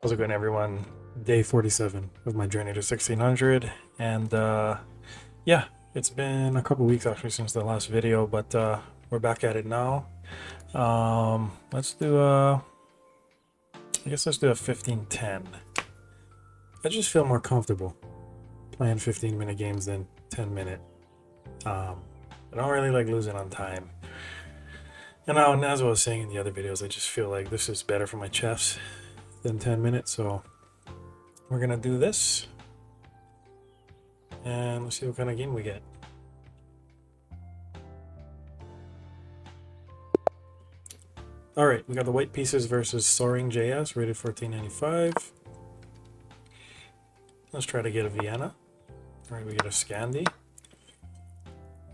How's it going, everyone? Day 47 of my journey to 1600. And yeah, it's been a couple weeks actually since the last video, but we're back at it now. Let's do I guess let's do a 15-10. I just feel more comfortable playing 15-minute games than 10-minute. I don't really like losing on time. And now, as I was saying in the other videos, I just feel like this is better for my chess than 10 minutes, so we're gonna do this and let's see what kind of game we get. All right, we got the white pieces versus Soaring JS, rated 1495. Let's try to get a Vienna. All right, we get a Scandi.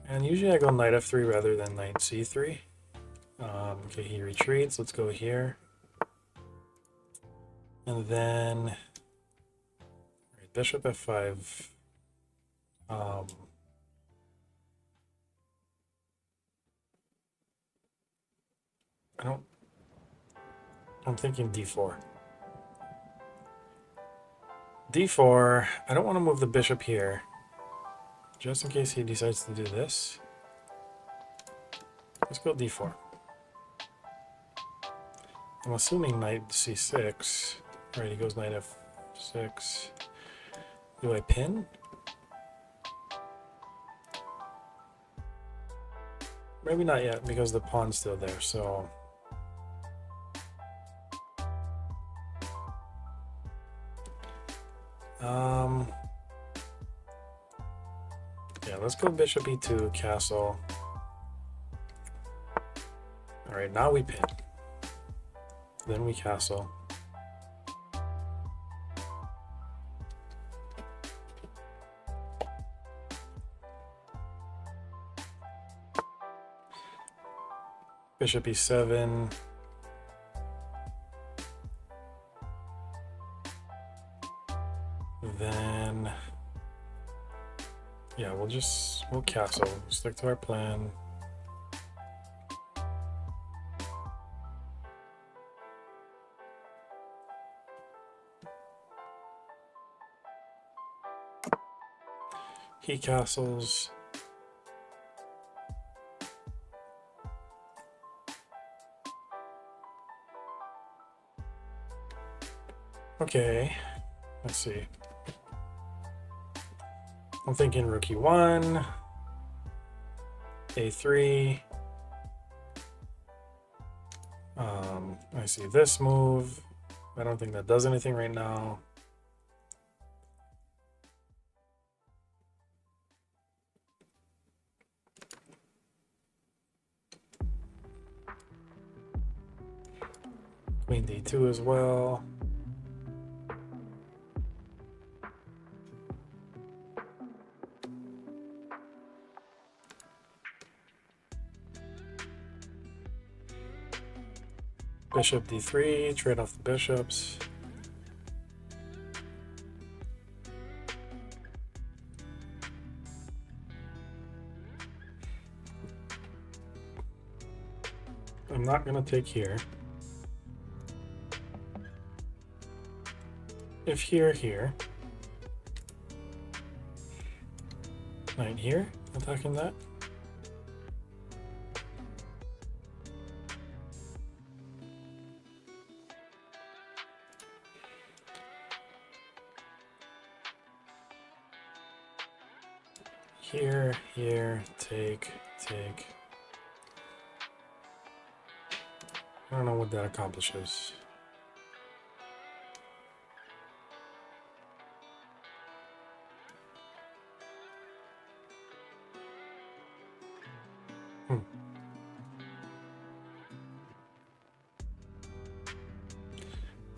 And usually I go knight f3 rather than knight c3. Okay, he retreats. Let's go here. And then right, bishop f5. I'm thinking d4. d4. I don't want to move the bishop here, just in case he decides to do this. Let's go d4. I'm assuming knight c6. All right, he goes knight f6. Do I pin? Maybe not yet because the pawn's still there, so yeah, let's go bishop e2, castle. All right, now we pin. Then we castle. Bishop e7. Then yeah, we'll castle. Stick to our plan. He castles. Okay, let's see. I'm thinking rook e1, a3. I see this move. I don't think that does anything right now. Queen d2 as well. Bishop d3, trade off the bishops. I'm not going to take here. If here, here. Knight here, attacking that. Here, here, take. I don't know what that accomplishes.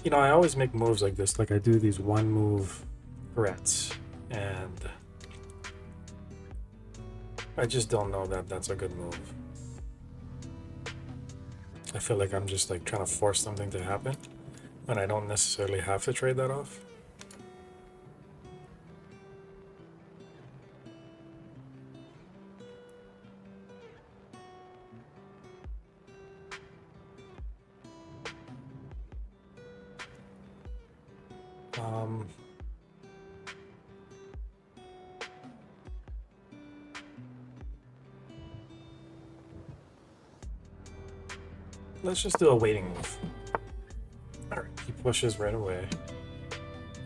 You know, I always make moves like this. Like I do these one move threats, and I just don't know that that's a good move. I feel like I'm just like trying to force something to happen when I don't necessarily have to trade that off. Um, let's just do a waiting move. All right, he pushes right away.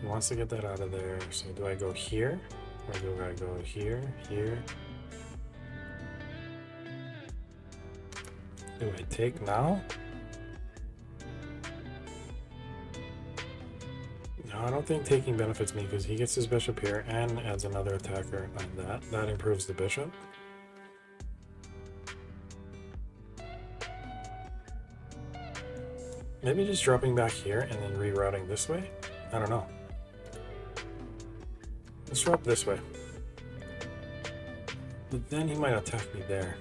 He wants to get that out of there. So do I go here? Or do I go here, here? Do I take now? No, I don't think taking benefits me because he gets his bishop here and adds another attacker on that. That improves the bishop. Maybe just dropping back here and then rerouting this way? I don't know. Let's drop this way. But then he might attack me there.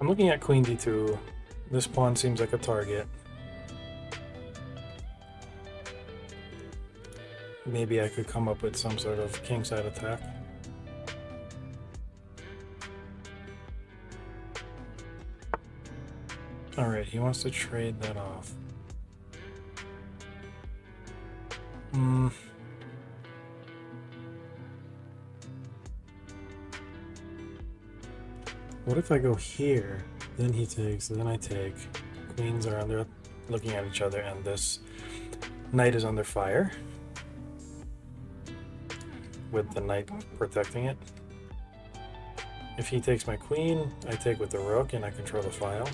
I'm looking at queen d2. This pawn seems like a target. Maybe I could come up with some sort of kingside attack. Alright, he wants to trade that off. What if I go here, then he takes, then I take. Queens are under looking at each other, and this knight is under fire, with the knight protecting it. If he takes my queen, I take with the rook, and I control the file.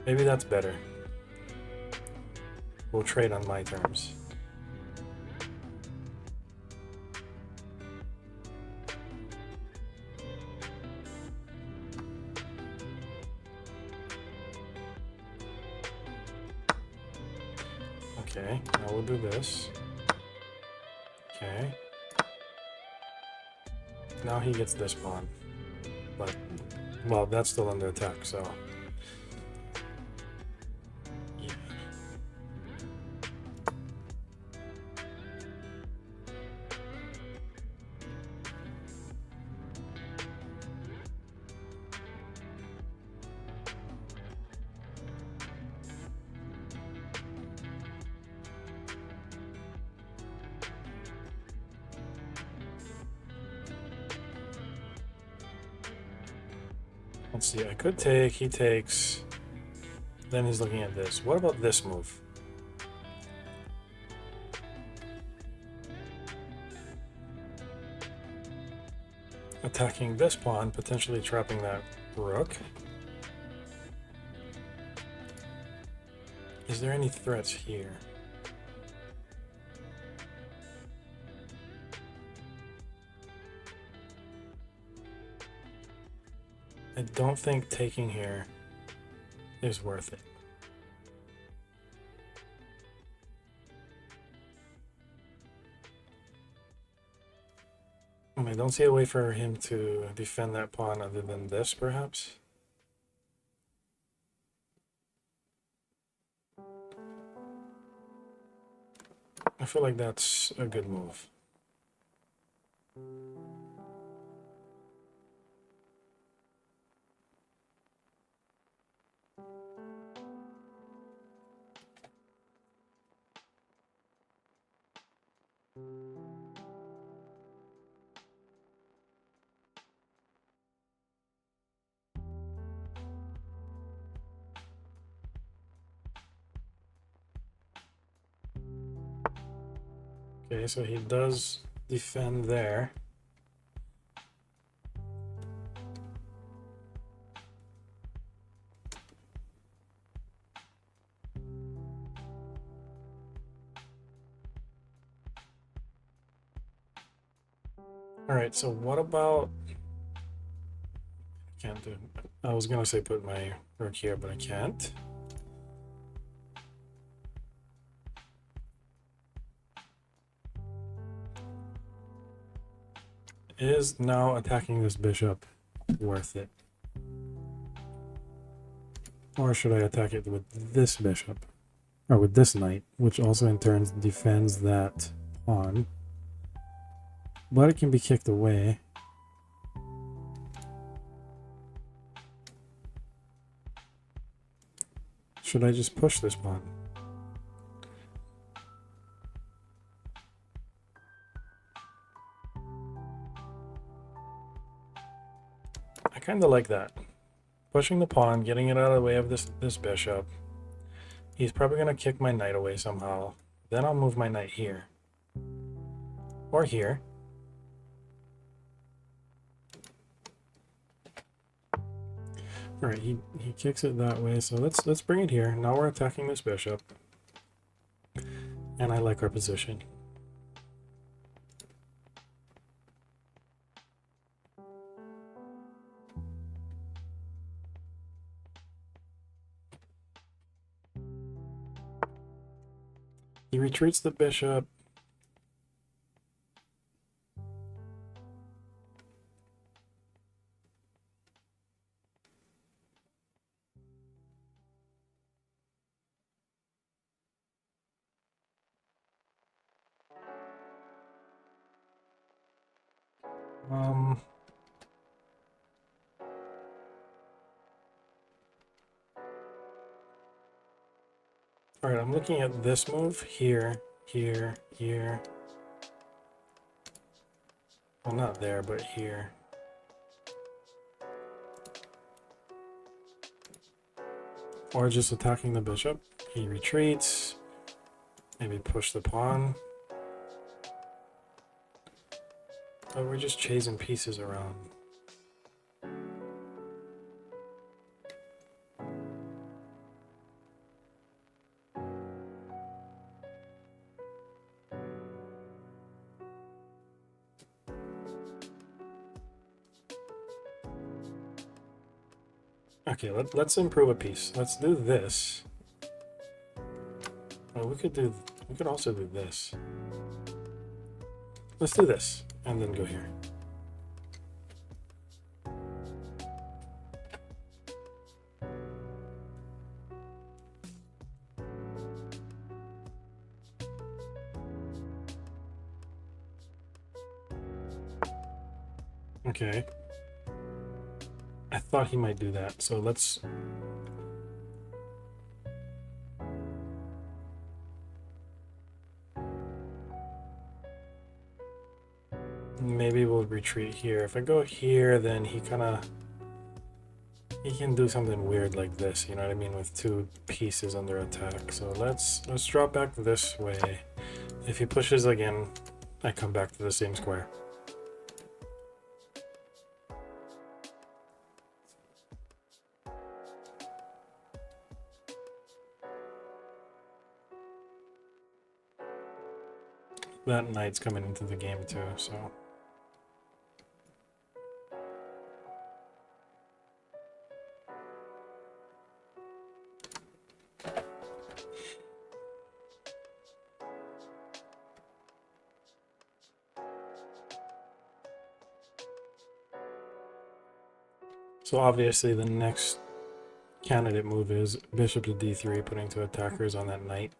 Maybe that's better. We'll trade on my terms. Okay, now we'll do this. Okay. Now he gets this pawn. But, well, that's still under attack, so... yeah. Let's see, I could take, he takes, then he's looking at this. What about this move? Attacking this pawn, potentially trapping that rook. Is there any threats here? I don't think taking here is worth it. I don't see a way for him to defend that pawn other than this, perhaps. I feel like that's a good move. Okay, so he does defend there. All right, so what about... can't do... I was gonna say put my rook here, but I can't. Is now attacking this bishop worth it? Or should I attack it with this bishop? Or with this knight, which also in turn defends that pawn. But it can be kicked away. Should I just push this pawn? I kind of like that. Pushing the pawn, getting it out of the way of this bishop. He's probably going to kick my knight away somehow. Then I'll move my knight here. Or here. Alright, he kicks it that way, so let's bring it here. Now we're attacking this bishop. And I like our position. He retreats the bishop. Alright, I'm looking at this move here, here, here. Well, not there, but here. Or just attacking the bishop. He retreats. Maybe push the pawn. But we're just chasing pieces around. Okay, let's improve a piece. Let's do this. Well, we could also do this. Let's do this, and then go here. Okay. I thought he might do that, so let's... Maybe we'll retreat here. If I go here, then he can do something weird like this, you know what I mean, with two pieces under attack. So let's drop back this way. If he pushes again, I come back to the same square. That knight's coming into the game too, so... So obviously the next candidate move is bishop to d3, putting two attackers on that knight.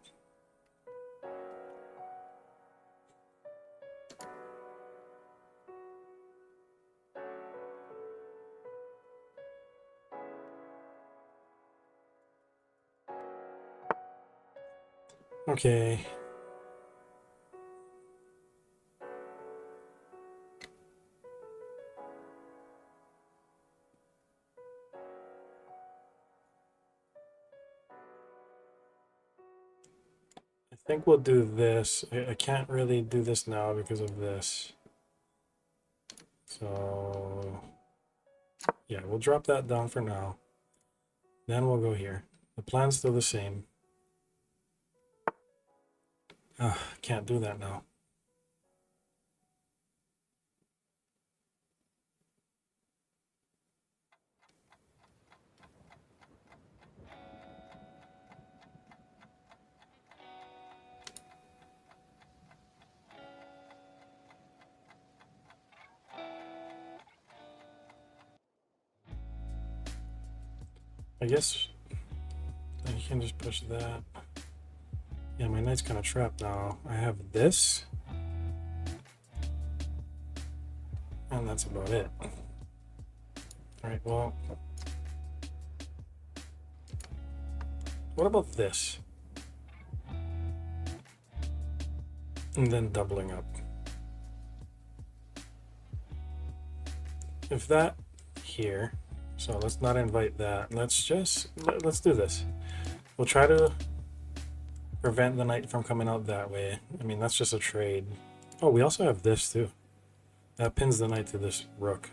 Okay. I think we'll do this. I can't really do this now because of this. So, yeah, we'll drop that down for now. Then we'll go here. The plan's still the same. Can't do that now. I guess I can just push that. Yeah, my knight's kind of trapped now. I have this. And that's about it. Alright, well. What about this? And then doubling up. If that here, so let's not invite that. Let's do this. We'll try to prevent the knight from coming out that way. I mean, that's just a trade. Oh, we also have this too. That pins the knight to this rook.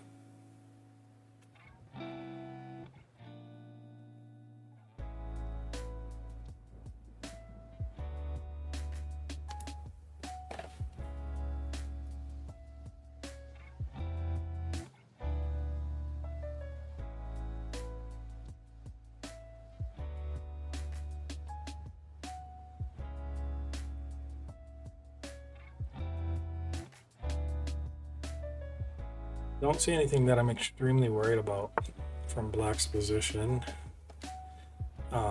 Don't see anything that I'm extremely worried about from black's position. I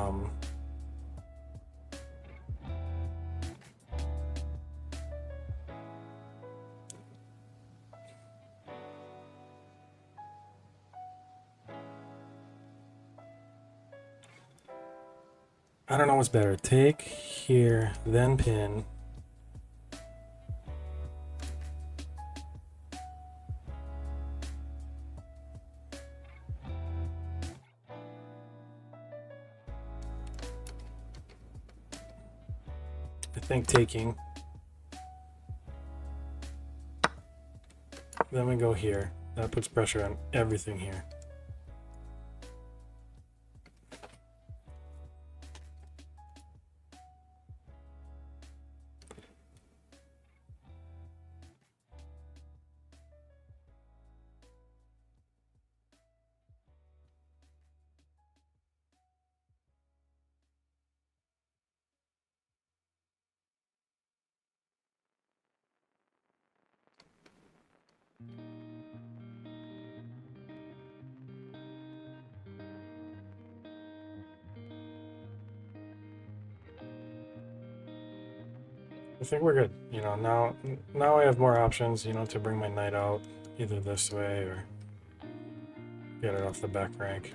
don't know what's better. Take here, then pin. I think taking. Then we go here. That puts pressure on everything here. I think we're good. You know, now I have more options, you know, to bring my knight out either this way or get it off the back rank.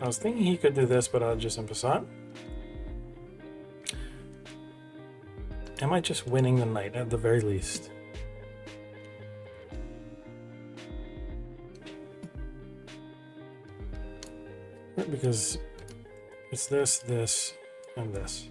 I was thinking he could do this, but I'll just en passant. Am I just winning the knight at the very least? Because it's this, this, and this.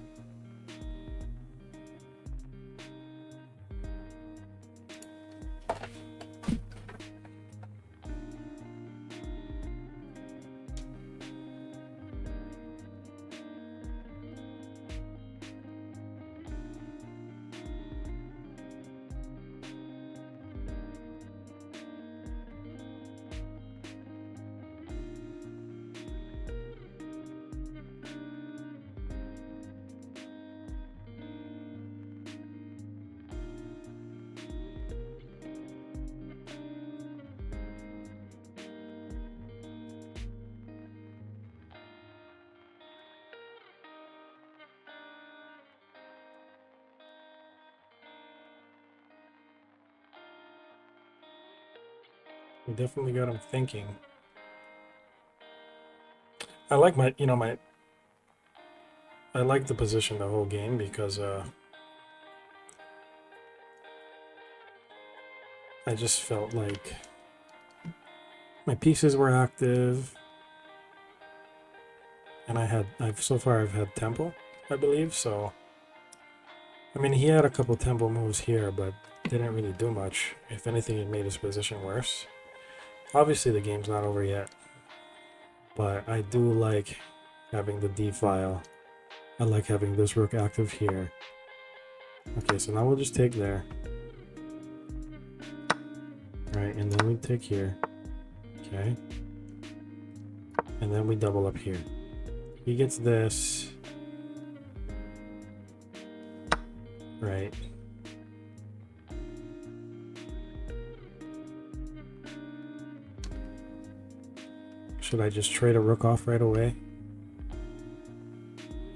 We definitely got him thinking. I like my, you know, I like the position the whole game because I just felt like my pieces were active, and so far I've had tempo, I believe. So, I mean, he had a couple tempo moves here, but didn't really do much. If anything, it made his position worse. Obviously, the game's not over yet, but I do like having the D file. I like having this rook active here. Okay, so now we'll just take there. Right, and then we take here. Okay. And then we double up here. He gets this. Right. Should I just trade a rook off right away?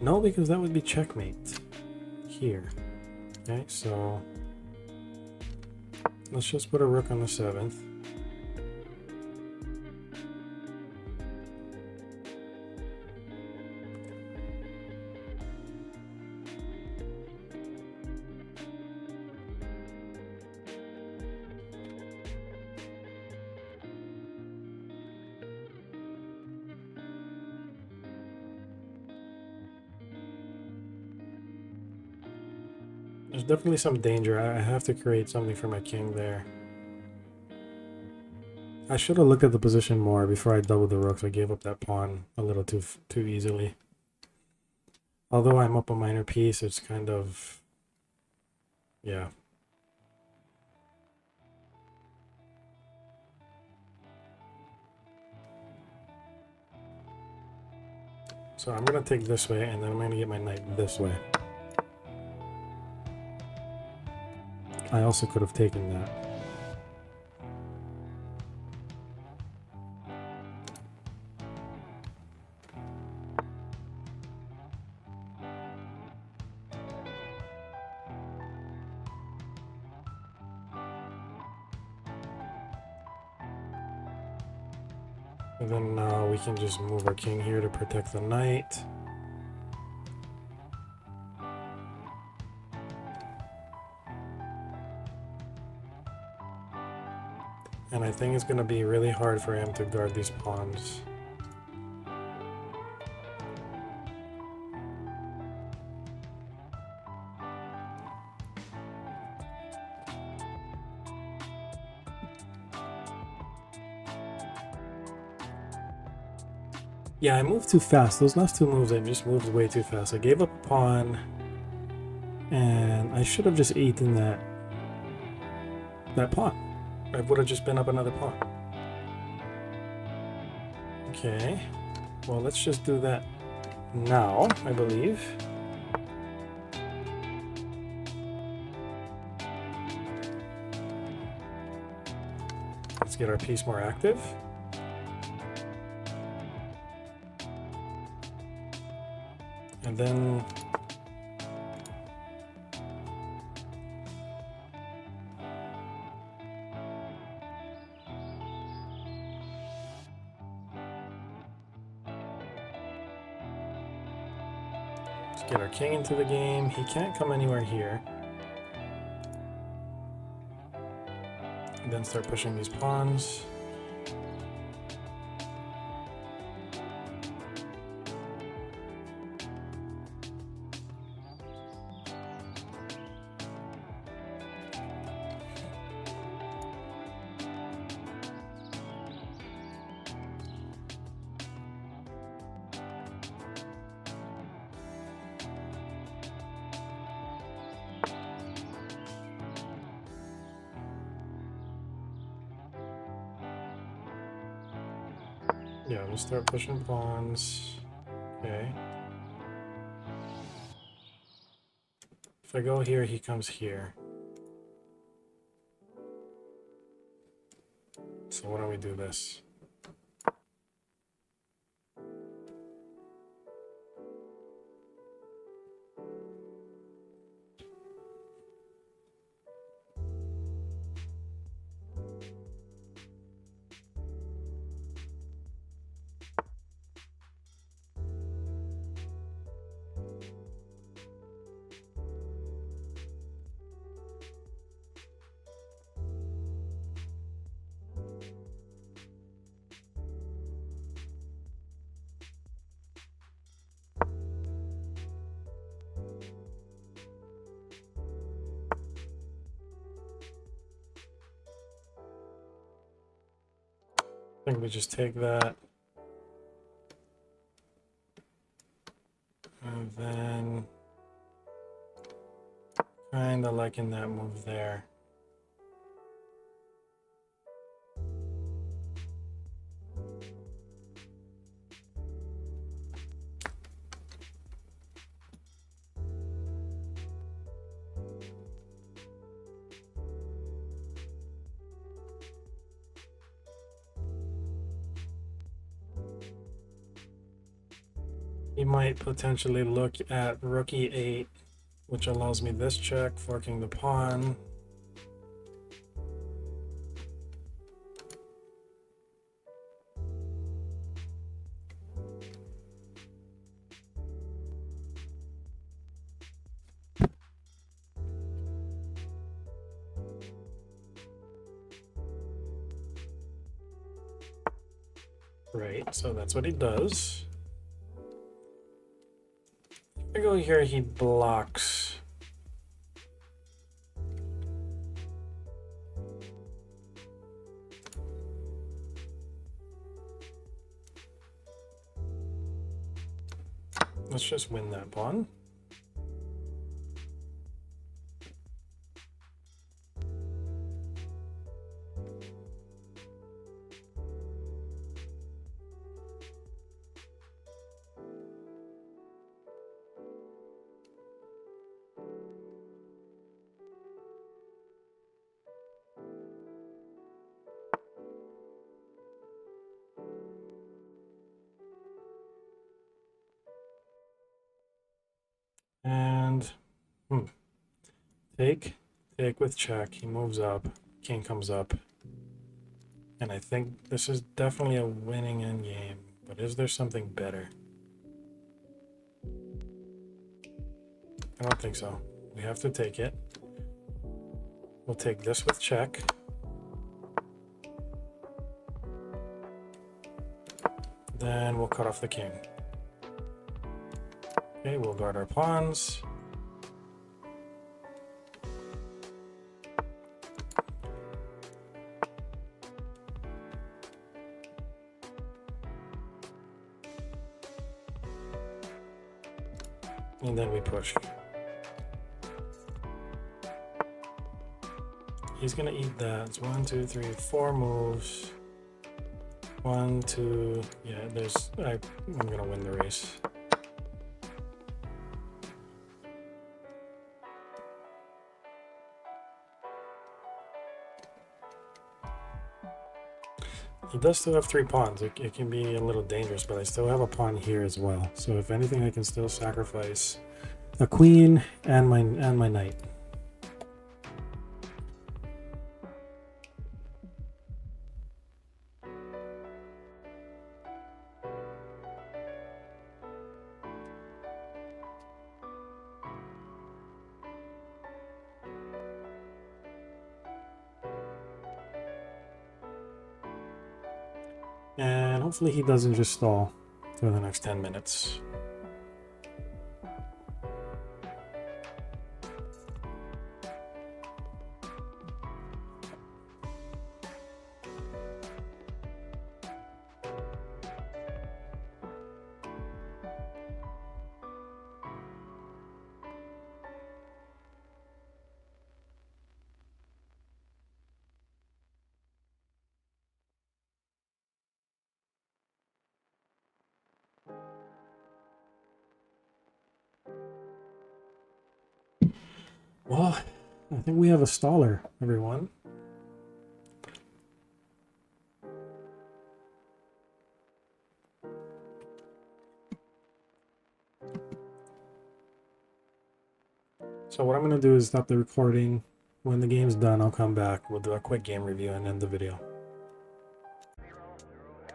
No, because that would be checkmate here. Okay, so let's just put a rook on the 7th. There's definitely some danger. I have to create something for my king there. I should have looked at the position more before I doubled the rooks. I gave up that pawn a little too easily. Although I'm up a minor piece, it's kind of, yeah. So I'm going to take this way, and then I'm going to get my knight this way. I also could have taken that. And then we can just move our king here to protect the knight. And I think it's going to be really hard for him to guard these pawns. Yeah, I moved too fast. Those last two moves, I just moved way too fast. I gave up a pawn, and I should have just eaten that pawn. I would have just been up another pawn. Okay, well, let's just do that now, I believe. Let's get our piece more active. And then let's get our king into the game. He can't come anywhere here. And then start pushing these pawns. Yeah, we'll start pushing pawns. Okay. If I go here, he comes here. So why don't we do this? I think we just take that. And then kind of liking that move there. He might potentially look at rook e8, which allows me this check, forking the pawn. Right, so that's what he does. If I go here, he blocks. Let's just win that pawn. And take with check. He moves up. King comes up. And I think this is definitely a winning endgame. But is there something better? I don't think so. We have to take it. We'll take this with check. Then we'll cut off the king. Okay, we'll guard our pawns. And then we push. He's gonna eat that. It's 1, 2, 3, 4 moves. 1, 2, yeah, I'm gonna win the race. He does still have 3 pawns. It can be a little dangerous, but I still have a pawn here as well. So if anything, I can still sacrifice a queen and my knight. And hopefully he doesn't just stall for the next 10 minutes. Well, I think we have a staller, everyone. So what I'm going to do is stop the recording. When the game's done, I'll come back. We'll do a quick game review and end the video.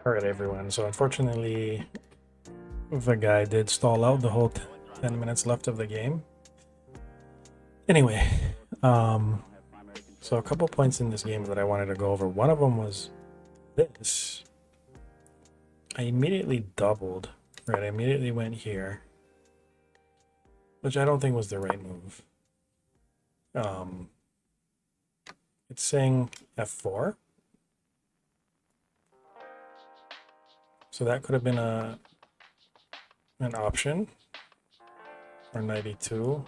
Alright, everyone. So unfortunately, the guy did stall out the whole 10 minutes left of the game. Anyway, so a couple points in this game that I wanted to go over. One of them was this. I immediately doubled, right? I immediately went here, which I don't think was the right move. It's saying F4. So that could have been an option, or 92.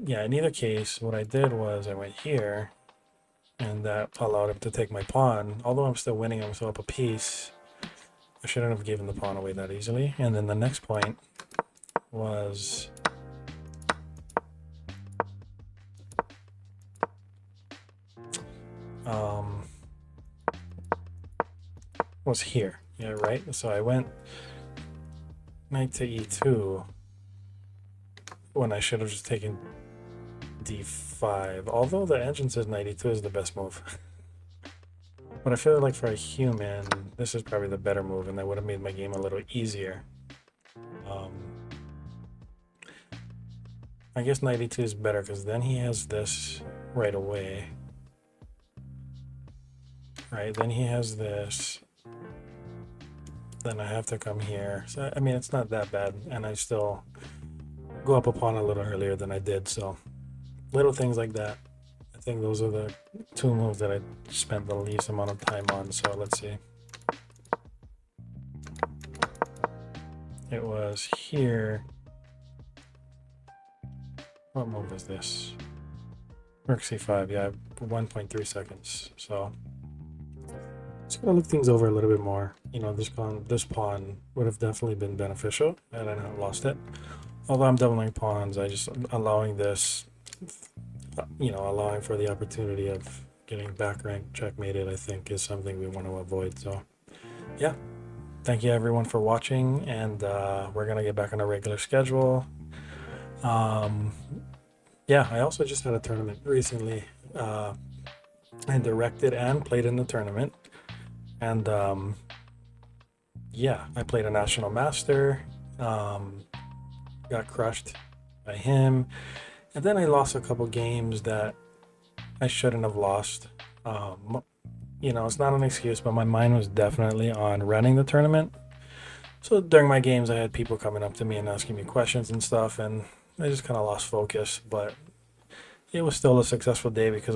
Yeah, in either case, what I did was I went here, and that allowed him to take my pawn. Although I'm still winning, I'm still up a piece. I shouldn't have given the pawn away that easily. And then the next point was here. Yeah, right. So I went knight to e2 when I should have just taken d5. Although the engine says knight e2 is the best move. But I feel like for a human, this is probably the better move, and that would have made my game a little easier. I guess knight e2 is better because then he has this right away. Right, then he has this. Then I have to come here. So, I mean, it's not that bad, and I still go up a pawn a little earlier than I did, so little things like that. I think those are the two moves that I spent the least amount of time on, so let's see. It was here. What move is this? Rook c5, yeah, 1.3 seconds, so just gotta look things over a little bit more. You know, this pawn would have definitely been beneficial, and I not lost it. Although I'm doubling pawns, I just allowing this, you know, allowing for the opportunity of getting back rank checkmated, I think is something we want to avoid. So, yeah, thank you everyone for watching, and we're gonna get back on a regular schedule. Yeah, I also just had a tournament recently. I directed and played in the tournament, and yeah, I played a national master. Got crushed by him, and then I lost a couple games that I shouldn't have lost. You know, it's not an excuse, but my mind was definitely on running the tournament. So during my games, I had people coming up to me and asking me questions and stuff, and I just kind of lost focus. But it was still a successful day because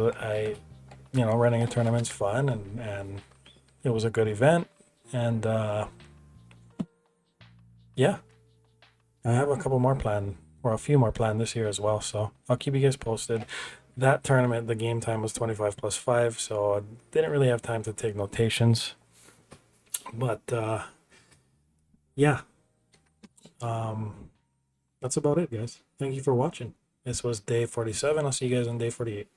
you know, running a tournament's fun, and it was a good event. And yeah, I have a couple more planned, or a few more planned this year as well. So I'll keep you guys posted. That tournament, the game time was 25 plus 5, so I didn't really have time to take notations. But yeah, that's about it, guys. Thank you for watching. This was day 47. I'll see you guys on day 48.